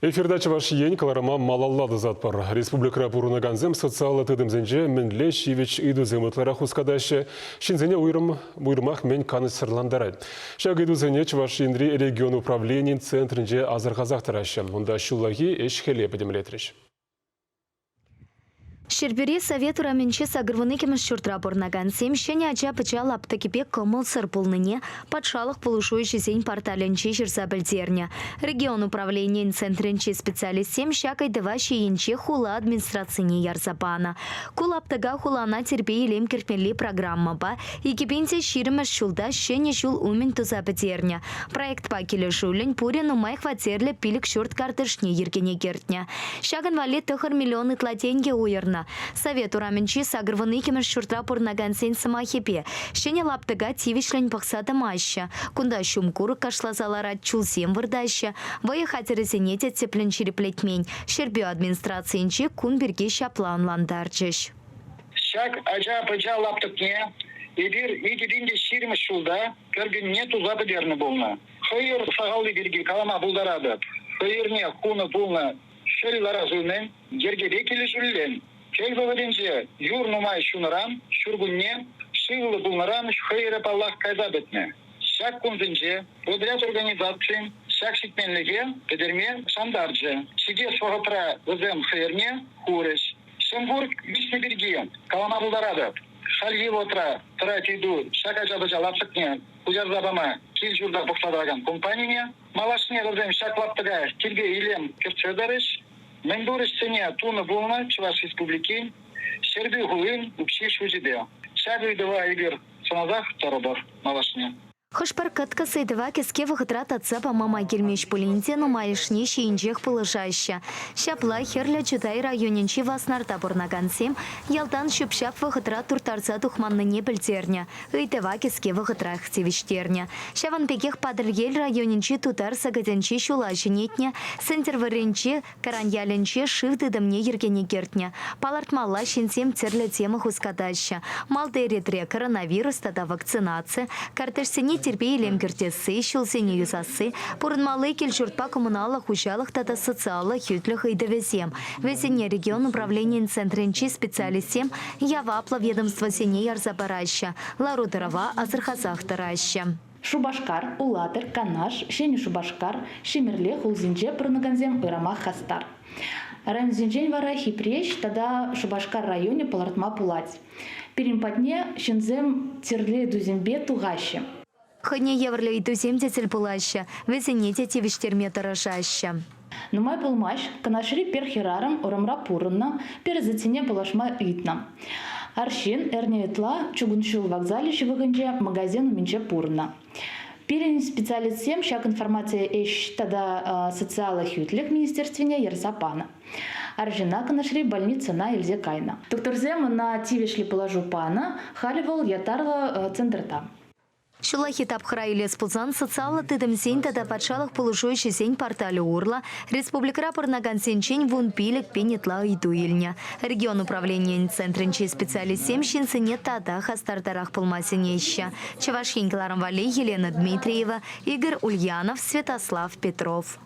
Эфирда чаваш ень каларама малаллады затпар. Республика Пурнаганзем социалы тыдымзенже мінле шивич идузем ытлара хускадашы. Шинзене уйрмах мен каны сырландарай. Шаг идузене чаваш индри регион управлений центрінже азырғазақ тарашы. Онда шуллаги эшхеле подемлетриш. Шербери совет ураменче сагырвыныкемеш чуртра порнаган семщене ача пычал аптекипе кымыл сыр пулныне патшалық пулышующий сень порталенче жерса білдерне. Регион управления центренче специалист сем шакай деваши енче хула администрацияне ярзапана. Кул аптага хулана терпе елем керпенли программа ба, екипенте ширимеш шулда щене шул умен туза бідерне. Проект па келешулен пурен умай хватерлі пилік шурт картышне ергене кертне. Шаган вале төхір миллионы тлатенге уйырна. Совет ураменчи сагырвыныкемеш чуртра порнаган сен самахепе. Щене лаптыга тивишлен пахсата маща. Кунда шумкур кашлазалара чулсем вырдаща. Вая хатересенете цеплен череплетмень. Шербю администрациянчи кун берге шаплан ландарчыш. Шак ажа-пажа лаптыкне. Эбир егединде ширмеш шулда. Кергенне туза бедерні болна. Хайыр сағалды берге калама булдарады. Хайырне куны болна. Шел ларазуnen. Ергеде келі жүрлен. Келбөгеденже юр нумай шунарам, шургунне, шивылы булнарам, шхайры паллах кайза бетне. Шак кунзенже, подряд организации, шак шитменлеге, педерме шандарже. Шиге свагатра вызем хайрне, хурыш. Шамбург бишне берге, калама булдарадат. Хальги отра, тратиду, шак ажа-бажа лапсыкне, кузяр забама, кил журда бухсадраган компанияне, малашне вызем шак лаптыга, килге илем керчедарыш, Мендурыш сене туны болна Чуваш республики, Шерби гулын упши шужиде. Шагы дава игр саназах торобор малашне. Хышпар катка сайдыва кеске вахытрат атса па мама келмеш пулинте нумайышне шейінчех пылышаща. Шапла херля чутай районенче васнарта порнаган сем, ялтан шупшап вахытрат туртарца тухманныне білтерне. Ыйтыва кеске вахытрах тевиштерне. Шаван пекех падыргел районенче тутар сагаденче шулашынетне, сентерваренче караньяленче шывды дымне ергене кертне. Палартмалла шенсем терлі тема хускадаща. Малды эретре коронавирус тада вакцинация, картышсене терпей лемкертесі, шылсене юзасы, пұрынмалы келшуртпа коммуналах учалах тата социалах ютлях идовесем. Весене регион управления центренчи специалистем явапла ведомство сене ярзабараща, ларудырова азырхазах тараща. Шубашкар, Улатыр, Канаш, Шени Шубашкар, Шимерле, Хулзинче, Пырнаганзем, Ирамах, Хастар. Ранзинжень вара хипрещ, тогда Шубашкар районе палартма пулать. Перемпатне, Шензем, Терле, Дузембе, Тугащи. Хыне еврле и тузем тетель пулаща, везенете тевиштерме тарашаща. Нумай пулмаш, Канашри перхерарам, Орамра пурынна, перезатине пулашма итна. Аршин, эрневетла, чугуншил вокзалище выгонже, магазин уменьше пурна. Перен специалист всем, щак информация эш тогда социалах ютлек министерстве Ерзапана. Аржина Канашри больница на Ильзе Кайна. Доктор Зем на тивишли положу пана, халивал ятарла центрта. Шулахи тапхра или спузан социала тыдым сень тада патшалах полушующий сень портале урла, республика порнаган сенчень вун пилек пенетла и дуильня. Регион управления центренчей специалист семщин сене тада хастартарах полмасенеща. Чавашхин Кларам Вали, Елена Дмитриева, Игорь Ульянов, Святослав Петров.